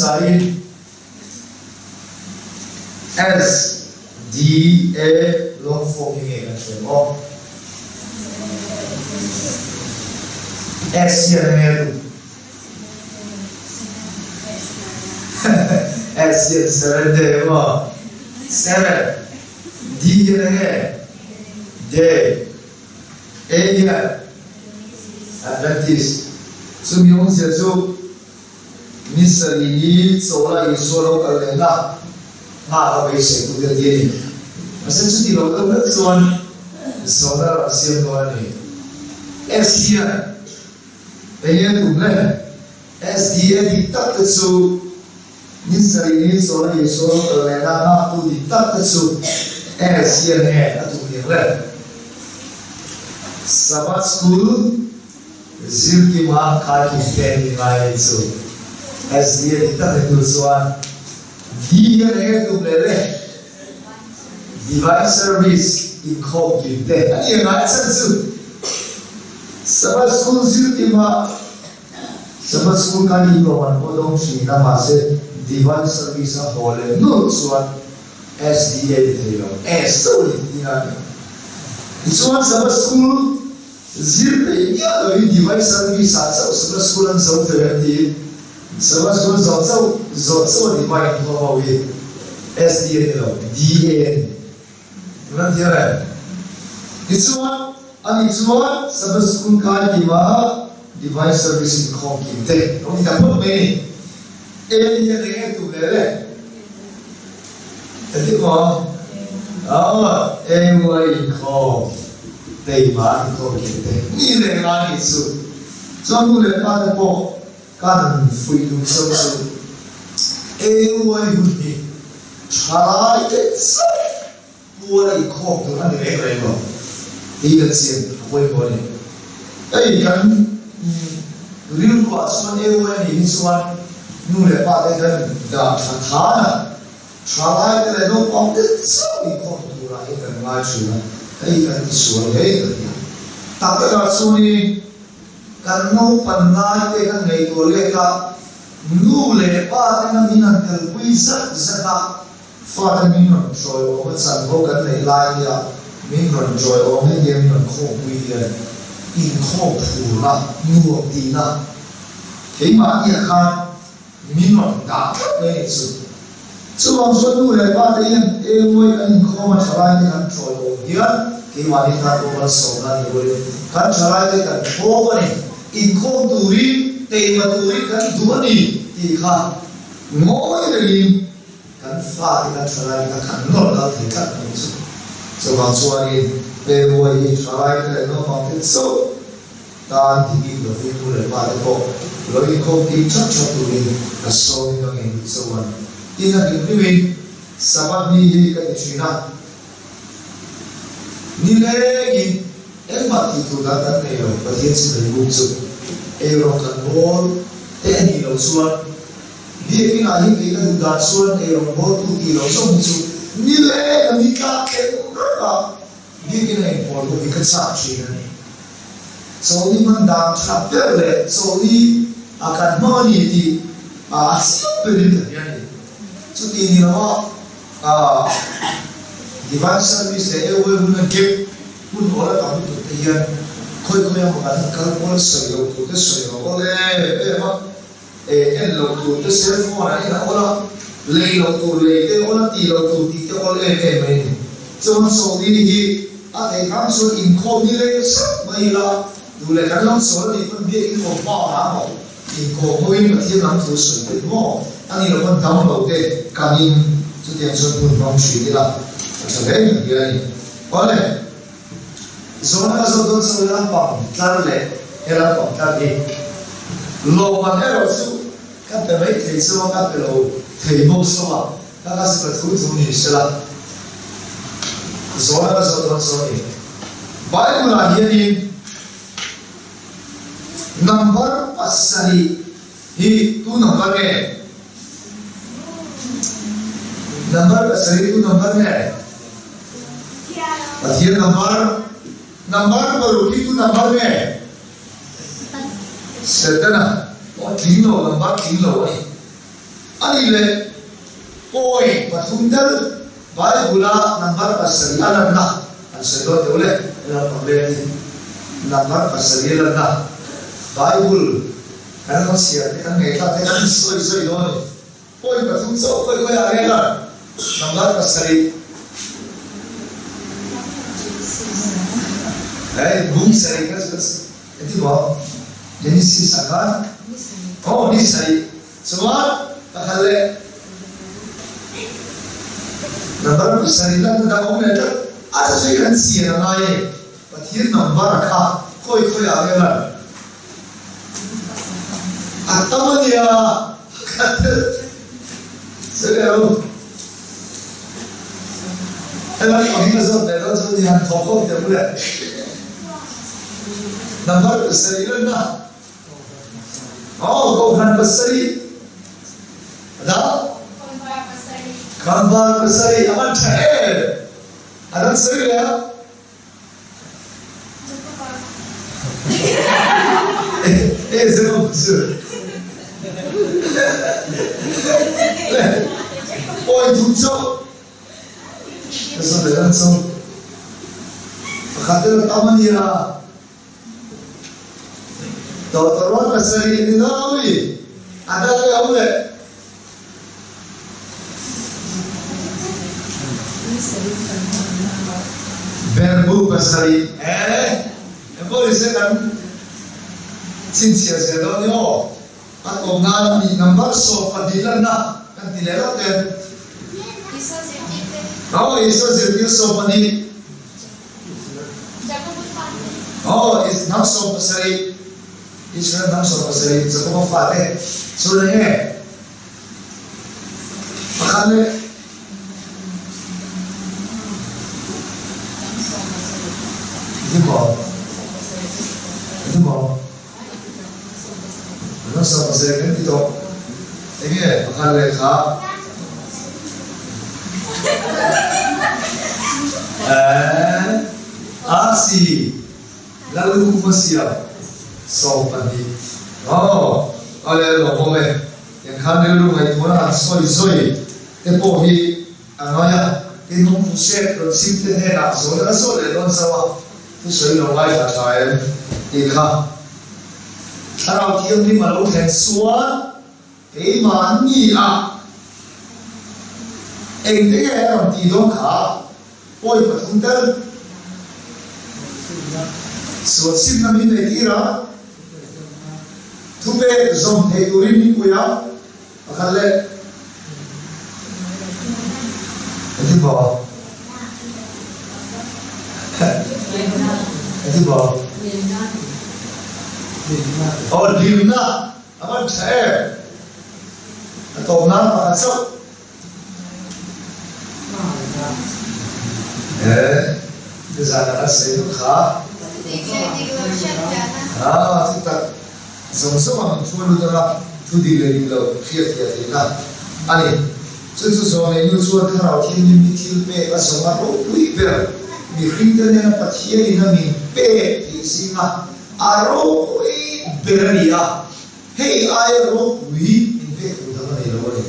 sai S D A long form ini kan semua S yang itu S yang 7 day apa 7 D yang day A yang Adventist Sumyong sesu misali sola isolo kalena ha abai se tu dia ni masa tu di lokal ber soan sola asia doani Asia ayat tu lah Asia di tak tu misali sola isolo kalena ha tu di tak tu Asia ni atu dia lah Sabbath school Zilki maa kaki teni ngai itu, as dia kita berdoa, dia dengan tu bela, divine service ikut kita, ini ngai sensu. Sabbath school zilki maa, Sabbath school kali itu orang bodong sih nama se divine service boleh, nur suan as dia itu, as tu dia. Suan Sabbath school Zilpe ya dari device service sahaja sebab sekolah jauh terhenti sebab sekolah jauh device itu apa we SDN itu DAN mana dia lah itu semua sebab sekolah kali dimana device service itu kita orang tidak pun ini dia dengan tu leh jadi kau Tây Bắc có hiện tại như thế là lịch sử cho nên là ta đã có cần phi đúng sâu sâu yêu ai hụt đi trái cái sao mua lại khó từ anh để cái đó đi được tiền quay quay ấy cần riêng quả xuân yêu ai thì xuân nu là ta đây cần đã thà na trái cái này nó không được sao đi khó từ lại cái ngay chuyện ấy cần suy nghĩ tapi kalau suni kan mau pandai dengan ngày tuổi lệ cả nu lệ ba dengan minat terpuisa zaka fa dengan joy orang san ho kan lệ lai ya minat joy orang yang minat khom puia in khom pula nuo tina thế mà ia kan minat đã lệ su Sebab suatu lepas yang anh khom cerai dengan joy dia cái wanita tu bersama ni boleh kan cara dia kan oh ni ikut turi tema turi kan dua ni tiga ngoi lagi kan fa dia cara dia kan nol dia kan itu sebab suami peruai cara dia no mampu so dan tinggi lebih tu lepas itu lagi kau tiap turi kasih orang yang bersama ini ni sebab ni kan China Nilai empati tu datang dari bagian sendiri bukti. Orang kan bol, teknik lausuan. Dia kena kita sudah suan orang bol tu di lausung bukti. Nilai kami tak berapa. Dia kena bol tu ikat saksi ni. So ni mandang chapter le, so ni akan mani di siapa berikan ni. So ini nama Divine service le ewe muna gap pun orang kami tu tiyan koi yang mengatakan kalau orang sering tu sering orang lo tu sering orang ini orang lei lo tu lei orang ti lo tu ti orang main cuma so ini ada kami so info ni le mai lah dulu kan orang so ni pun dia info apa info mau ini mesti orang tu sering mau ani lo pun download deh kami tu tiang so pun orang sih lah Sebenarnya dia ni, oleh seorang kasut seorang pang, tarle, era pang tadi, loban era su, kan terbaik dari semua kan perlu terima semua, kan kasut betul ni selah, seorang kasut seorang ni, baik mulai ni, number pasari, itu numbernya, number pasari itu numbernya. Pasir number baru itu numbernya setana, oh kilo number kilo ni, Ani le poi patuntel Bible number pasal alam na ang sedot ulit ang problem number pasal alam na Bible ano siya kan ngeta kan soy doon poi patung so poi ayala number pasal bumi sari kas itu ba Genesis akan oh ni sari semua takale number pasal lang na ako na ada sih kan siya na ay patir number ka koi ayala atama dia kata sedang Ela ini so betul so dia toko dia boleh number pasal na oh kau kan pasal ada Kanbar pasal aman cahaya ada seri ya sebab betul oh itu so Kesan dengan so khatir taman ya Tahu pasal ini tahu ada yang boleh Verbo pasal boleh sekarang cincin sedang yo atau nami number so padilan na kan tidak ada oh iso jadi so padi oh is not so pasal is not so pasal so fate sudah ni makanya itu mau Ano sa pasal itu ini akan lekha asi lalu kumasia sopani oh oleh lopome yang kan dulu ngai pura soi tepohi anaya inung pusat prinsip teh nak soda don sawa tu soi longai tak saya ikha Kalau dia ni malu hensuan, iman ni dia orang tidur kah, boy betul. Suatu nabi negara, tu be zon tegurin ni kuya, akalle, itu bawa, itu bawa. और लीवना अमर छे तो ना पासो डिजाइनर से तो खा तो तक जोंसो हम छोड़ दरा तू दिले लो फिर ना अरे जो जोने न्यू छोड़ खरा कि नि थिल पे असमा रो तुई पे नि खिंदे ने पथिए नि नि पे सिंगा Aro beria, hey aro we invest with the money lower.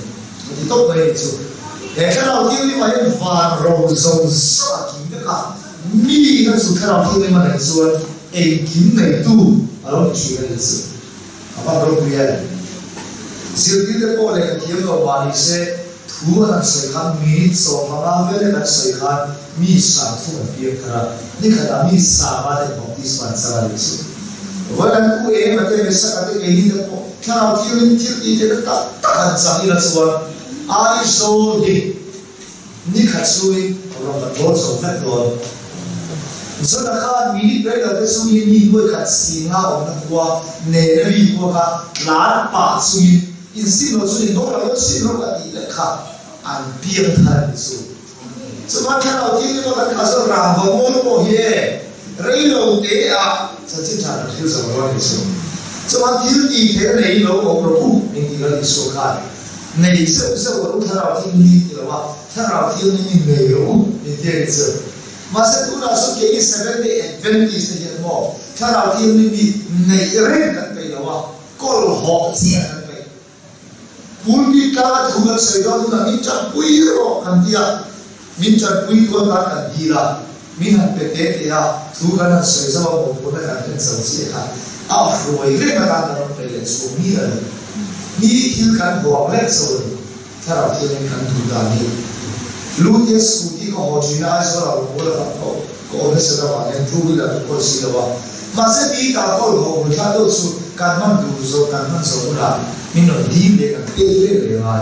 Itu baik tu. Kalau kita ni macam van rozon saking dekat, ni kan suka kita ni macam suat, gimana tu, aro cuci itu. Apa berbeza? Sirti tu boleh kita balik se, tua nak sehat minit so, mana boleh nak sehat misa tu biar kerana ni kerana misa ada baptis masalah itu. Walau aku macam biasa kata ini tu, kalau tiup itu tak sangat suat, air so ni kasui orang betul sangat betul. So nak minit berada sui ni buat kasih orang tua neri buat lar sui, insin sui orang sui orang tidak ambil hal itu. Sebab kalau tiup itu kasar ramah ye, relo dia. Jadi cara itu sama orang itu. Cuma tiup itu ni lo orang ini kalau disukai, ni seorang orang tiup ni kalau orang tiup ni melo ni dia itu. Masa tu langsung ke Seventh Day Adventist ni mo, orang tiup ni rent kan pe lo, kol hok siapa kan pe. pulpit ka thuga saido na min chan pui ro kan dia min chan pui ko ka kan dira min han pe te ya thuga na saido mo ko na kan sa si ha a roi re ka ta na pe le so mi la mi thil kan bo le so thara thil kan thuga ni lu ye scooty ko ho china ai so la ko la ko ne sa ba ne two wheeler ko si la ba ma se bi ka ko ho ka do su kan man du so kan man so la mình nói đi để cái tê lên rồi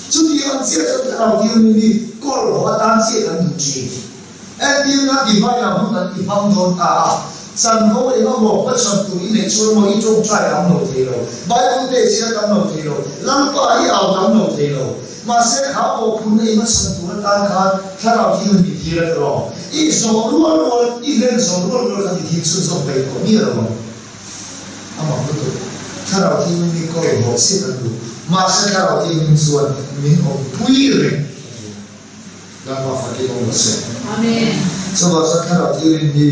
chút đi ăn chia cho tao đi mình đi có lo tan chia ăn đủ chi em đi nó đi phải là không là đi phong trốn ta sản không ấy nó một cái sản tụi này cho một ít trong trái đóng đầu thế rồi bài cũng để chia đóng đầu thế rồi lăng pa ấy ảo đóng đầu thế rồi mà sẽ khá bộ phun này nó sản tụi tan khát khá là đi mình đi thiệt rồi ít số luôn ít lên số luôn là đi thiệt số số bảy có nhiều rồi mà không đượcถ้าเราที่มันมีก็เลยบอกเสียกันดูมาเสียถ้าเราที่มีส่วนมีองค์ทุยเลยแล้วมาฟังที่องค์เสียอาเมนสวัสดิ์ถ้าเราที่มี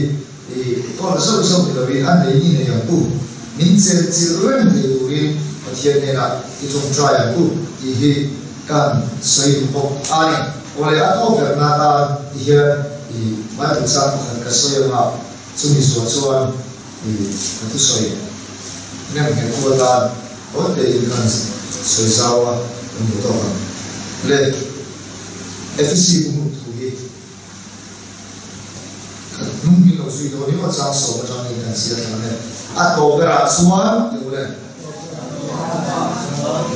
ก็เราสรุปที่เราเรียนอันนี้เนี่ยอย่างปุ๊บมินเซลจิเรื่องที่เราเรียนมาเทียนเนี่ยนะที่ตรงใจอย่างปุ๊บที่การใส่บุกอันนี้วันนี้เราแบบนั้นที่เห็นที่มาถึงสามคนก็ใส่มาซึ่งมีส่วนที่ที่ใส่เนี่ยเป็นตัวตาโอ้แต่อีกคนสวยสาวเป็นตัวตาเลยFCC ผมถูกยิงนุ่มมีเราสุดตัวนี้ว่าจะสอบจะมีการเสียทางเนี่ยอัตโตกระสวนอยู่เลย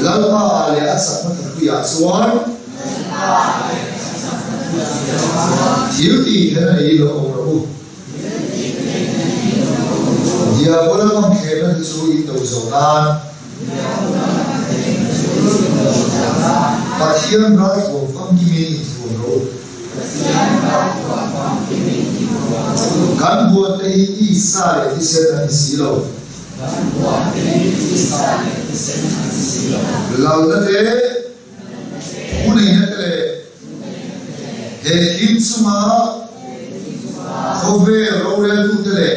แล้วก็อะไรอัศมันถึงคุยอัศวนที่อยู่ที่เห็นอะไรอยู่องค์พระผู้dia bola mang khela chu in do zonan pathian ra ko fam ki me thu ro kan bo te i sa le ti se na si lo lao na te unai na te he kim suma khove ro re tu te le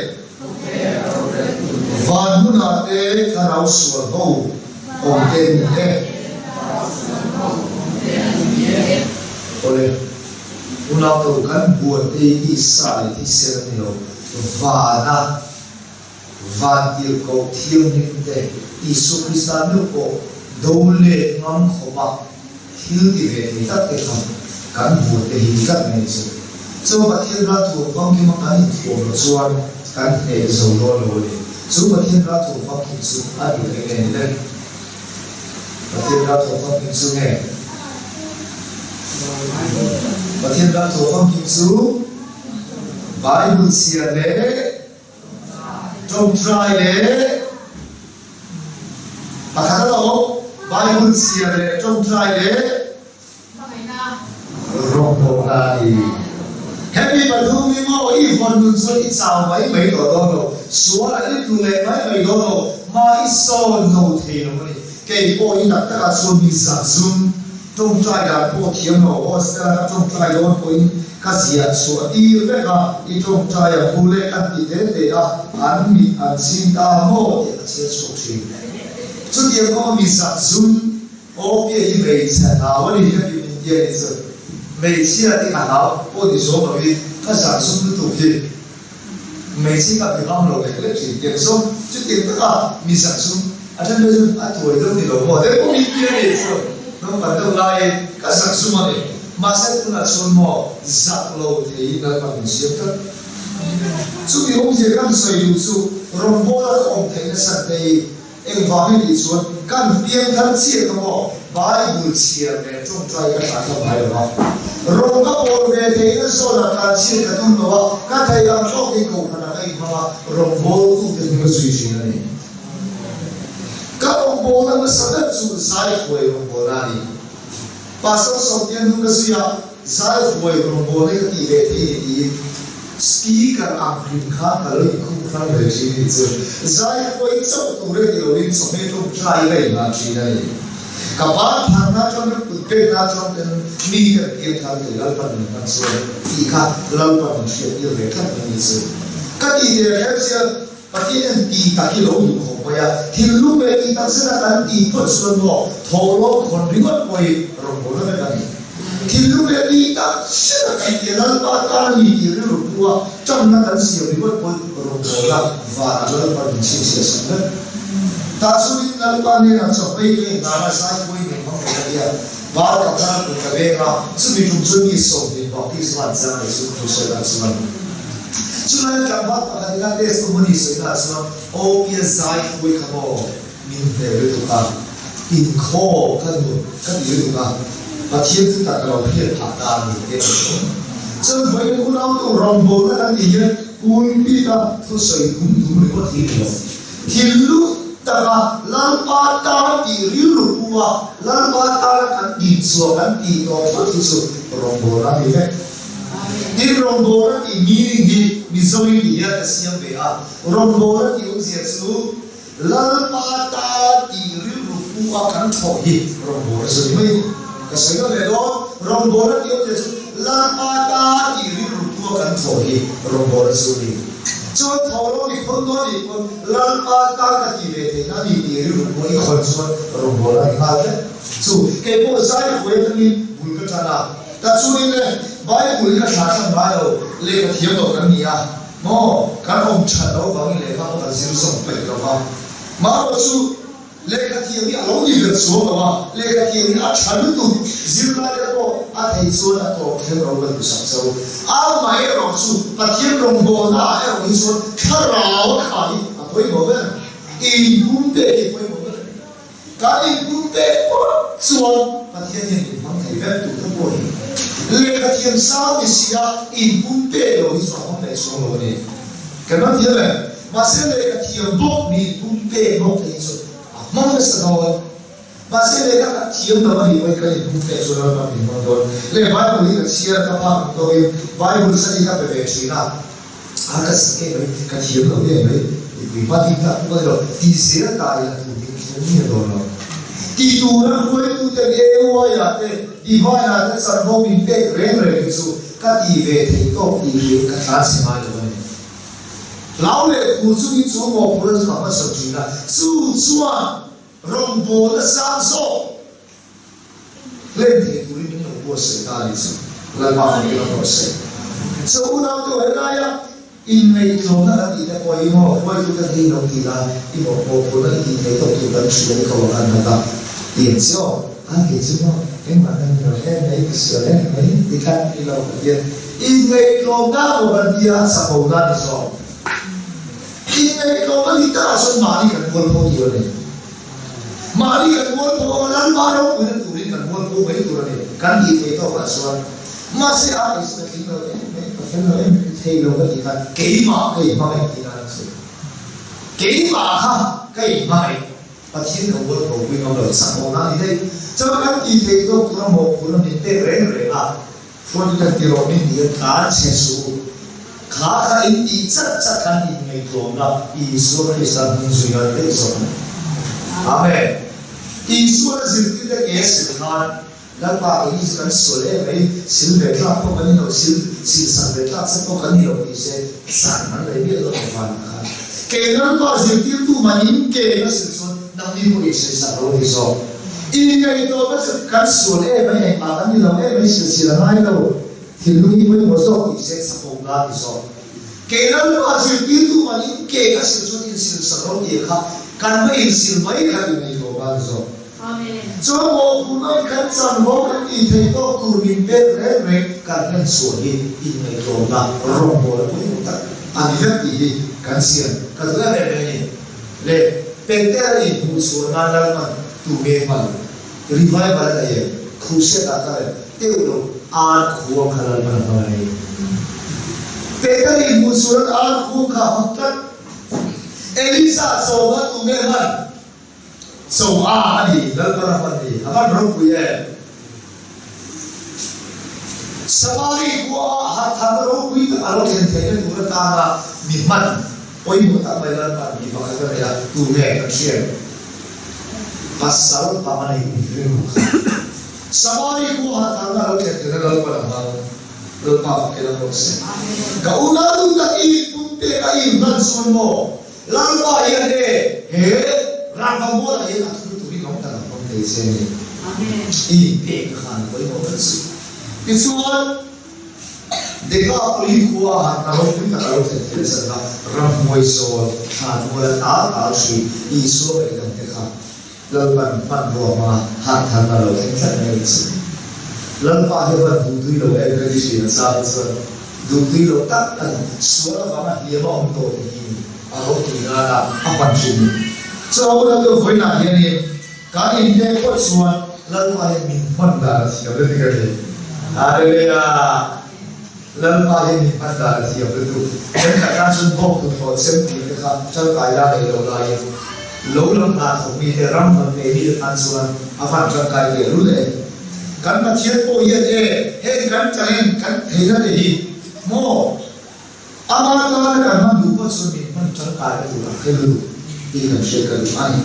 van huna te tharau sual ho om ten te ole una to kan buat te i sai ti ser ni lo vana van til ko thiam ni te isu kristan lu ko dole ngam khoma thil ti ve ni tak te kham kan buat te hi kat nei chu so pathil ra tu fam ki ma kan thi o chuan kan e zo lo lo le chú mà thiên ra thủ pháp kinh chú ai bị cái này đây và thiên ra thủ pháp kinh chú này và thiên ra thủ pháp kinh chú Bible xia lệ trong trai lệ mà khá đâu Bible xia lệ trong trai lệ rong đồ là gì Happy birthday mo i von nun so i sao mấy đồ đó số là ít tu lệ mấy đồ đó mà ít so no thế nó này cái bộ in đặt cả số bị giả zoom trong trai đã bộ thiam nó Australia trong trai đó bộ in cái gì số đi về cả i trong trai à phụ lệ ăn đi thế à ăn mì ăn xin ta mo thì sẽ số thế chút tiền có bị giả zoom ô cái gì vậy sẽ nào vậy thì cái gì vậy每次啊啲銀行我哋所謂嘅sản xuất都做嘅，每次個地方落嚟咧全電商，即係得啊咪sản xuất，啊真係啊台都啲老婆，你講呢啲嘢做，咁反正來個sản xuất嘛你，馬上都係做麼雜路嘅那個唔少得，所以好似咁細路數，用波啦講睇嘅實地，誒話咩嚟做，咁邊睇知嘅麼？Bible chia về trong trai các bạn không phải đâu, rồi các bộ về thế nó số là cả chia cả tuần đó, các thầy làm cho cái cầu là cái mà rồi bộ cũng được nó suy nghĩ này, các ông bộ nó sẽ rất chủ sai với ông bộ này, và sau tiên nó cái gì à, sai với ông bộ này cái gì về thì speaker ang khá là lợi không phải về gì hết, sai với sau tuổi thì rồi đến sau này trong trai này là gì này các bạn thằng nào trong cái bề nào trong cái mi cái thằng thì lao phần mình số thì khác lao phần mình sẽ yêu về khác mình sự các gì thì cái gì Pati yang ti kaki lo yung ko ya hilu be kita sedang ti pun semua tolong konringot boy rombongan kami hilu be kita sedang jalan patah ni hilu dua jangan kan siapa buat boy rombongan varah pada sisi sana tak sulit nalpan ni nak sampai ke nara saya boy memang dia baru kata berkata sebelum sebelum sobi baki selatan itu selatan Sudah jawab pada kita testimoni sudah semua. Oh biasa itu kamu minta itu kan, info kan itu kan. Pasti itu tak kalau dia patah ni. Jadi bagi orang tu rombongan kan dia pun kita tu saya pun buat hidup. Hidup tak lampau diri lupa, lampau kan disuakan di tempat itu rombongan ini. Di rombongan ini Missouri dia siang beha rombongan itu Yesus lalpata diri rupu akan thoi rombongan sini kesana ledo rombongan itu Yesus lalpata diri rupu akan thoi rombongan sini so thoro di kono di kon lalpata diri na diri rupu ini konsumen rombongan ada so kepo saya boleh ni bukan cara tak sulit Bible ka thasam bayo le ka thiam do kan nia mo kan om chalo bang le ka ka zil som pe ro ba ma ro su le ka thiam ni alo ni ga so ba le ka thiam ni a chalo tu zil la le ko a thai so na to khe ro ba sa so a mai ro su pa thiam rong bo na a ro so kha ra kha ni a poi bo ba in bum de poi bo ba ka in bum de ko so pa thiam ni mang thai ba tu to bo Leka tiang sao isia in pumpe lo iso hong nei so lo ni. Kana tiang le, masih leka tiang bok ni pumpe bok nei so. Mang sa do. Masih leka tiang na ni wai ka in pumpe so lo na ni mang do. Le Bible ni ka share ka pa do i Bible sa ni ka pe be china. Aka sa ke ka tiang lo ye mai. Ni pa ti ka ko lo ti se ta ya tu ni do lo. Ti tu na ko tu te ge wa ya te di vai na te san ho min pe ren re su ka ti ve te to ti ye ka ta se ma lo ni lao le ku su ni su mo pu sa ma sa ji na su suan rong bo na sa so le ti tu ni no bo se ta li su la ma ni no se so una to era ya in nei lo na ti te ko i mo ko tu te ni no ti la i mo po po na ti te to tu ta su ni ko na na ta tiền số anh thì chúng nó cái mà anh rồi em ấy sửa em ấy thì khác đi lâu tiền in ngày lo nga một lần đi ăn sập bầu ra thì sao in ngày lo nga đi ta sơn mà đi cần mua phố nhiều này mà đi cần mua phố lăn ba đâu người ta tụi đi cần mua phố mấy tụi này cần gì thì tao phải sơn mà sẽ ai sẽ kiếm được em thấy lo cái gì khác kỹ mà cái này thì là sự kỹ mà ha cái này và thiên cầu vượt cầu quy ngọc lợi sẵn hồ na thì đây cho các kỳ thế cho cũng là một cũng là mình tê rèn à phun cái tiêu mình đi cá xe số cá cái in đi chắc chắc cái in ngày tuần là in số cái sản phẩm suy nghĩ đấy số amen in số là gì cái sự nanแล้วป่าอีสกันสวยเลยสิลเบตลาพวกนี้เราสิลสันเบตลาสักพวกนี้เราดิเซสันมันเลยเรียกเราฟังนะครับเกณฑ์ป่าสิลที่ตัวมันยิ่งเกณฑ์สิลส่วนนั่งนี่คนอีสสันเราดิโซอีกไงตัวก็สิกันสวยไม่ให้ป่ากันนี่เราไม่สิลง่ายเราที่ลุยไม่หมดโซ่อีเซสักพวกนั้นดิโซเกณฑ์ป่าสิลที่ตัวมันยิ่งเกณฑ์ก็สิลส่วนที่สิลสันเราดิค่ะการไม่สิลไม่ค่ะอยู่ในตัวกันดิโซcho một phụ nữ khăn sẵn vô cái ý thấy tốt tù mình biết rẽ rẽ cả nhân sổ đi in ngày tổ là rộng bộ là cũng thật anh hết ý khăn xiên cả thứ này này lệ bên tế ý bù sổ nà nà mà tù mê phần revive bà là gì khu xe đã ta tiêu độ án khu khả năng bà là này bên tế ý bù sổ nà án khu khả năng tất Elisa sổ bà tù mê phần so ani lalpara pandi akan rokuye samari ko hatham rokui ta alo thene turata na mihman oi muta bailan pa mi ba ya tu ne action pasal pamani samari ko hatham alo thene lalpara lalpa ke la bose gauna tu ta I punte ai nan sonmo lang ba yan he ram ba mo la yan tu tu long ta long te se ni amen I pe khan ko mo kan su pisuan deka puli kuwa ha ta ro pi ta ro se se na ram moi so ha mo la ta shi I so e kan te kha lan pan ro ma ha than na ro se sa ne su lan pa he va du lo e ka di shi na sa sa du lo ta ta so la ba ma ye ma on to ni a ro ti na la a pan shi ni so la to voi na ye ni ka in ne ko suan lan pa he min pan da si a le ka le hallelujah lan pa he min pan da si a le tu ken ka ta sun bo tu ko sem ti ka chal kai la le lo la ye lo lam na tho mi he ram man ne ni an suan a fan chal kai le ru le kan ma thiet po ye he kan chain kan he na le hi mo ama ta la kan ma du ko sun mi man chal kai le la ke lu I kan she ka lu ani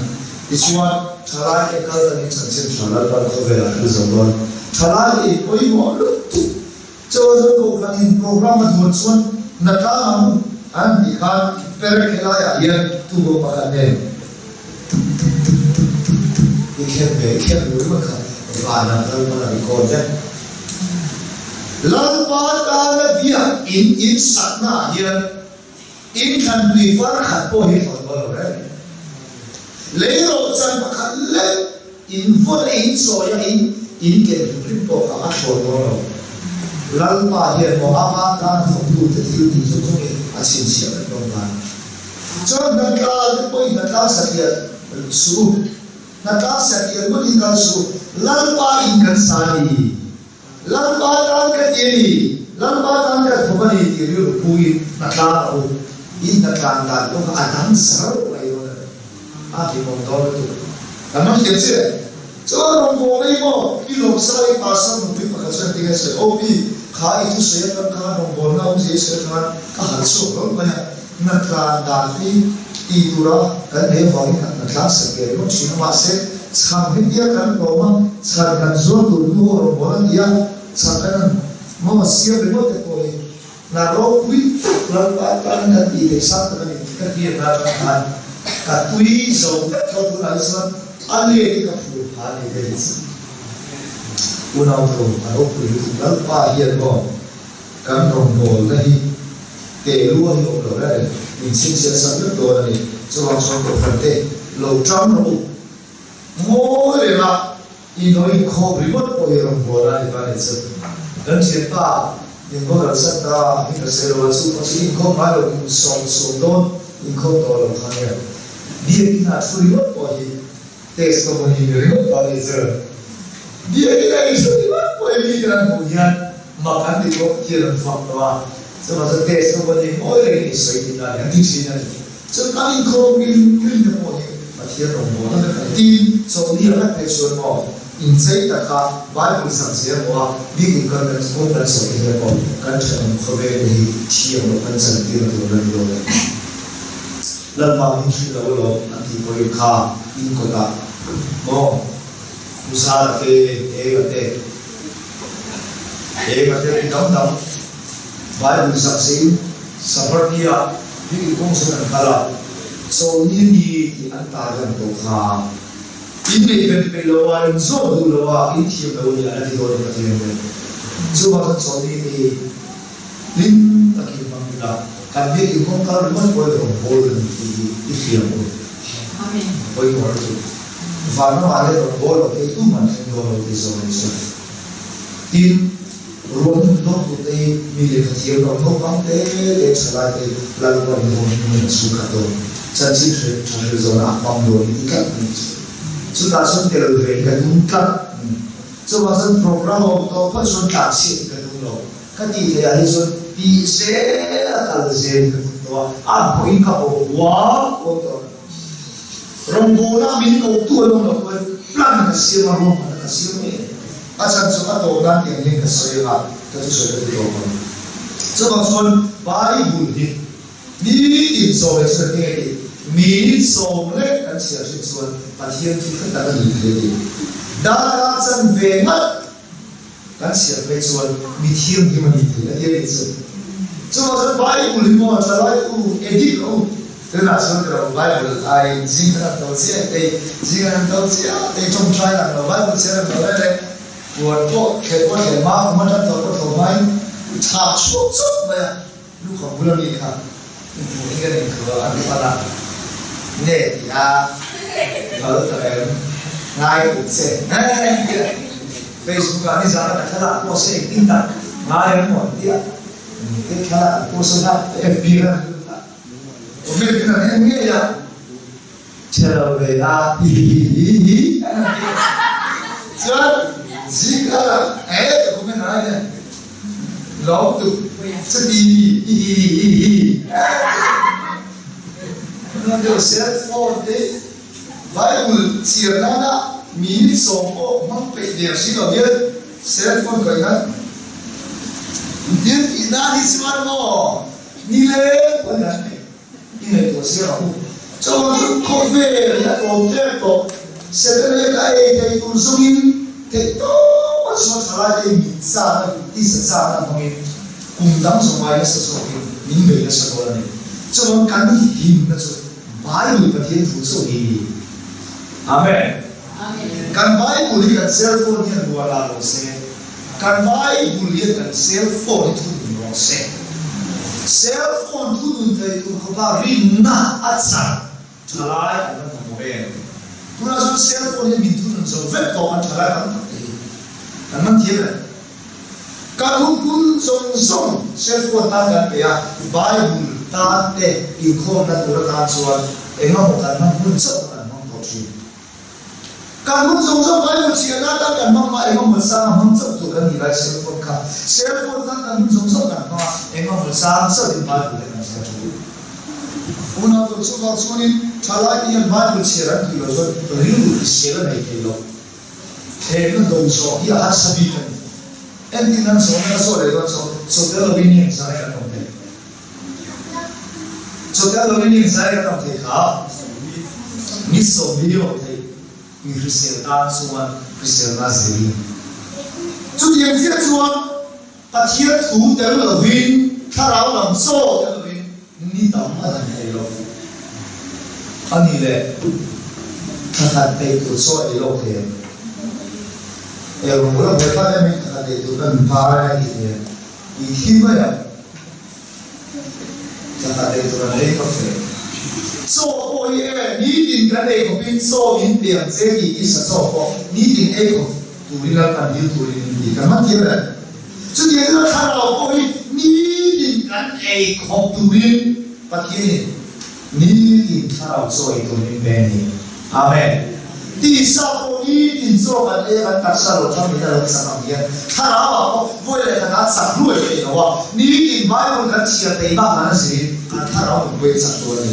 iswa thala ke ka ni chan chen thala par ko ve la lu zon don thala I koi mo lu tu cho ko kan in program ma du sun na ta an di khan per ke la ya ye tu go pa kan ne I ke lu ma kha và là tôi mà là con đấy lần ba ta là việc in sát na hiện in khăn tùy phát khát po hết rồi bao đấy lấy rồi chân mà khát lấy in vô in soi in cái trip po khát soi bao lần ba hiện mà ama ta không đủ để thiếu đi cho tôi à xin xia được đâu mà cho nên ta cái po in ta sát hiện su na ta sát hiện mà in ta su lan pa in kan sani lan pa tan ka tiri lan pa tan ka thobani tiri pui na ta o in na kan da to ka anam sar ai ro a ti mon do tu ama ke se cho ron bo nei mo ki lo sai pa sa mu pi pa ka sa ti ga se o pi kha I tu se ka ka ron bo na u se se ka ka ha so ro ba na kan da ti I dura kan ne ho na ta sa ke ro chi ma se sang hindia kan roma sang kan zo tu nu ro bolan dia sang kan mo sia be mo te ko na ro pui la pa kan ka ti le sa ta ni ka ti na ka tui zo to tu na sa ali ti ka fu ha ni de sa una otro a ro pui la pa hian mo kan rong bo la hi te lu hi o lo ra ni sin sia sa do ni so wa so ko fa te lo tram ro mỗi là in nói khó bị mất bao nhiêu đồng hồ ra thì phải hết sức đến hiện ta nhưng có là rất ta những cái xe đồ số có chỉ không phải là những sòng đôn những không to là thằng này dia kita sudah mất bao nhiêu test của mình đi mất bao nhiêu giờ dia kita sudah mất bao nhiêu lần kemudian makan di bawah kiran fakta sebab test của mình mỗi lần ini saya tidak yang di sini sekali kau pilih bao nhiêu thiên đồng hồ nó phải tin sau đi là phải xuân mò in xây tất cả vài buổi sáng sớm mò đi cùng con cái con cái sợi cái mò cái chân không về thì chiều nó cái chân kia nó lên rồi lần mà mình chỉ là lo anh thì có yêu khá in có ta mò usa cái cái đóng vài buổi sáng sớm safar kia đi cùng con cái khá so ni an ta gan to kha in me pen pe lo wa in so du lo wa in thi lo ya ti do ka ti ne so ba ka so ni lin ta ki ma da ka bi ki ko ka ro ko ro bo ni ti fi lo amen oi mo ro va no ale ro bo lo ke tu man se do lo ti so ni so tin ron no tu te mi le ka ti ro no ka te le chala te la lo ni su ka to chân chính là rồi là bằng đồ những cái chúng ta xuân đều về cái đúng cách chúng ta xuân program của tôi xuân cảm xúc cái đúng rồi cái gì thì là xuân bị sẽ là gì cái đúng rồi ăn bồi cả bộ quá của tôi rong bồ na mình cầu tu luôn rồi quên plan cái siêu mà luôn cái siêu này chân chúng ta tổ đang tiền lên cái siêu là cái siêu cái đồ mà chúng ta xuân bài bùn đi đi tìm số để xuân nghe đi mình sống lên cái sự hiện xuân và thiên thì không ta nhìn thấy đi đã chân về mất cái sự về xuân mình thiên thì mình nhìn thấy cái hiện xuân cho nên bài của linh mục trở lại của edit của Thế là số điều Bible ai chính là đầu tiên đây chính là đầu tiên đây trong trai là đầu Bible sẽ là đầu đây của bộ cái máu mà nó đầu đầu mai chạm sốt sốt mà lúc không muốn đi khám những cái này cửa ăn đi vào nè thì ở tại ngay cũng sẽ Facebook này ra là thật là có sẽ tin rằng ngay ở một địa cái thật là có sự thật FB là mình cái này em nghe ya trở về là chứ gì cả là của mình nói này lâu từ sẽ đi nó được set for đấy Bible chỉ là mình sống ở mang về để xin lỗi nhé set for cái này điện đã đi xem nó đi lên cái này này của xe họ cho không về là còn thế còn sẽ tới cái tu dung thì to mà số thà thì mình xa đi xa là mình cùng đắm trong ngoài sẽ số mình về là số này cho nên cái hình là số bài người ta thiên thủ số gì amen cái bài của người ta cell phone như là là nó sẽ cái bài của người ta cell phone thì nó sẽ cell phone thu được thì cũng không có riêng na ắt sang trả lại cái nó không về tu là số cell phone mình thu được số vết to ăn trả lại cái nó thiệt đấy cái lúc cũng xong cell phone ta gần bây giờ Bible ta để yêu khôn ta tu là ta số em không cần nó muốn sống là nó tốt gì cái lúc xong Bible chỉ là ta cần mong mà em không sao không sống tu cái gì lại cell phone cả cell phone ta cần sống cần nó em không sao sợ thì Bible để làm sao una to số vào số này trả lại thì Bible chỉ là cái gì rồi riêng chỉ là này cái đó thế nó đâu số ya hát sabi cái em tin rằng số này số đấy số cái là bên những sai cái không thể số cái là bên những sai cái không thể cả mi số video thì mi Christian ta số Christian là gì chút điểm gì số ta thiệt thủ tới là vin thà lão làm số tới là vin ni tao mà thành cái đó anh đi lên thật để tụi số ấy lâu thế em muốn là người phát em thật để tụi mình phá ra cái gì thì khi mà thật để tụi mình lấy có thể số ôi em ní tin cái này của bên số những điểm dễ gì ít số có ní tin ấy của tụi mình là cần nhiều tụi mình thì cái mắt kia này chứ thì nó thà là ôi ní tin cái ấy của tụi mình bắt kia ní tin thà là số ấy tụi mình bên này amen đi sau đi tin số cái ấy cái tất cả rồi trong mình là làm sao vậy thà là bảo vui là thà là sẵn luôn vậy đó ní tin bài một cái chia tay ba cái gì thà là một cái sẵn luôn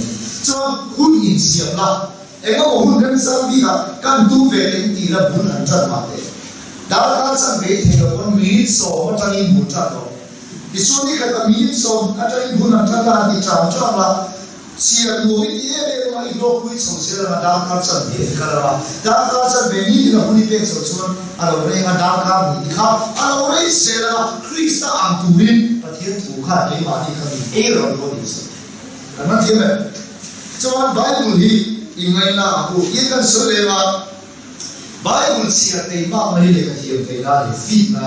cho hôn nhân siêu là em có hôn nhân sang đi cả căn tu về đến tỷ là bốn lần chân mà đấy đã các sang về thì nó còn mỹ số mà cho nên bốn chân đó thì số này cái mỹ số à cho nên bốn lần chân là thì chẳng cho là chia đôi thì em mà ít lúc quý số sẽ là đã các sang về cái là đã các sang về như là hôn nhân số cho à rồi em đã các mỹ khác à rồi sẽ là Christ ăn tu viên và thiên thủ khác để mà đi khai ấy rồi đó đi cái mà thiên này cho nên Bible hi ingay na ako ikan so lewa Bible siya tay ma mali le ka thiam tay la le fit na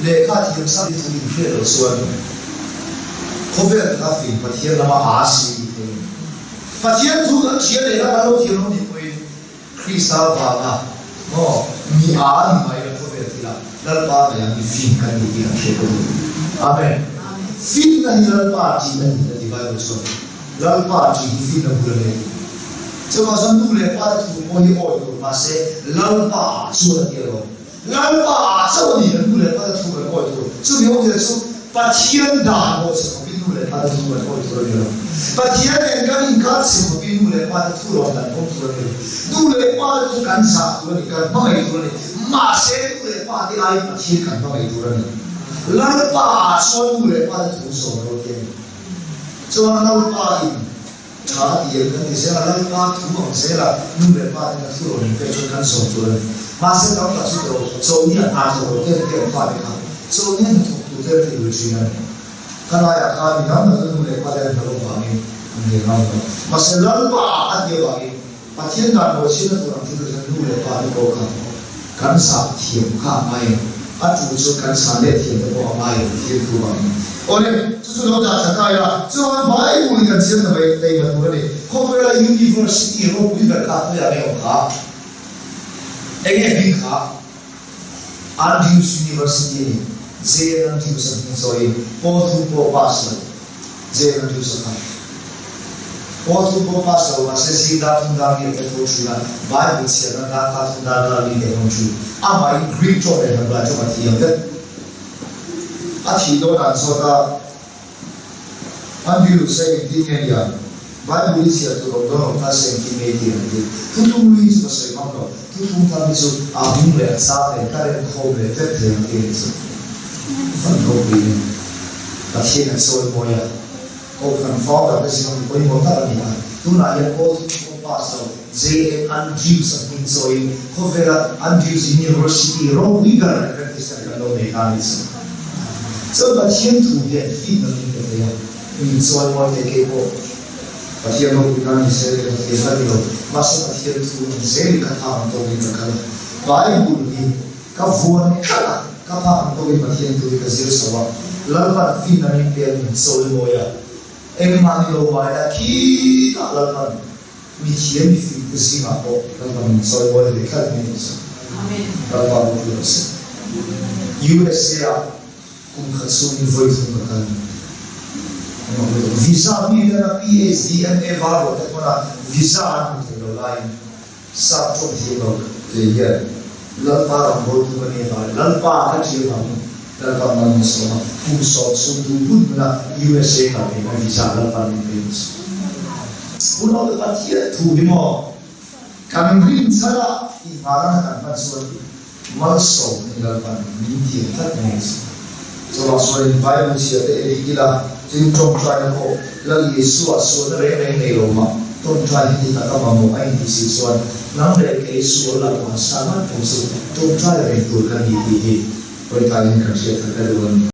le ka thiam sa di thumi phe lo suan khobe ka fin pathian lama asi pathian thu ka thia le la lo thiam no ni poi Christa va na no mi a ni mai la khobe thila lal pa ya ni fin ka ni dia she ko amen fin na ni lal pa ji na ni di Bible so lal pa chỉ vì nó vừa lên, cho mà dân tu lệ pa tu mỗi mỗi tu mà sẽ lal pa chua là điều đó, lal pa sau này dân tu lệ pa tu mỗi mỗi tu, cho nên ông nói số pa thiên đàng mỗi sẽ có biết tu lệ pa tu mỗi mỗi tu rồi, pa thiên đàng cái gì cả sẽ có biết tu lệ pa tu rồi là không tu rồi, tu lệ pa tu cảnh sát tu rồi cái bao nhiêu tu rồi, mà sẽ tu lệ pa thì ai pa thiên cảnh bao nhiêu tu rồi, lal pa sau tu lệ pa tu số rồi cái cho nên nó pa in trả tiền cái thì sẽ là nó pa thủ bằng sẽ là nu để pa thì là thủ rồi cái cho căn số rồi mà sẽ đóng là số như là số cái pa để cả số như là thủ thủ theo thì người chuyên này Kalaya kami naman na nung pada ng kami ang ginawa. Mas lalpa at gawin. Patiyan na mo sila turang tito sa nung pada ko ka. Kan sa tiyong kamay at uso kan sa letiyong ko kamay tiyong ko kami. Ole, susunod na sa kaya. So ang bahay mo ikan siya na may tayo mo rin. Copera University ro kita ka ya may ka. Ege ka. Andrews University Zero Andrews ang soy Potu po pasal Zero Andrews ang Potu po pasal Masa sida tundang yung ketosula Bible siya na nakatundang na rin yung chu Amay Greek to rin ang bladyo matiyang din At hito na sota Andrews ay hindi niya yan Bible siya turong doon kasi yung kineti yan Tutong Luis masay mamlo Tutong kami so ahong le at sa atin Karen Kobe Tete yung kineti Phần cầu bị là khi là sôi môi à, cô phần phó là cái gì không có muốn ta là gì mà, tu lại là cô không bao giờ dễ ăn chịu sang mình rồi, cô về là ăn chịu university rồi bây giờ là cái gì cái lâu này ăn đi sao, cho là thiên thủ hiện phi là mình cái gì, mình sôi môi để cái cô, và thiên lâu bây giờ mình sẽ cái gì là điều, mà sẽ là thiên thủ mình sẽ cái thằng tôi mình là cái, và ai cũng đi, cái vua này cả Kapa ang tawin matiyang tuwi ka zero sawa. Lalpan fin na rin piyan sol moya. Eng manilo maya kita lalpan. Mitiyang fin kasi nga po. Lalpan sol moya de kal ni isa. Lalpan mo USA. USA kung katsunin voice mo ka. Visa mi na PhD MA varo. At mo na visa ang tilo line. Sa chong tilo. Kaya lalpa ang boto ka niya ba? Lalpa ka siya ba? Lalpa ang mga pusok, sundubun mo na USA kami, na visa lalpa ng Pilipinas. Una ka patiya, tubi mo. Kaming rin sana, iparang na kanman malso ng lalpa ng Mintiyan at Nangis. So, sorry, Bible siya, ikila, tinutong try ko, lagi Yesu aso na rin ay Roma. Tong try hindi nakamamu ay hindi sisuan. Nang rin kay Yesu wala kong asaman kung so tong try rin tulkan hindi. Pwede tayo ng karsya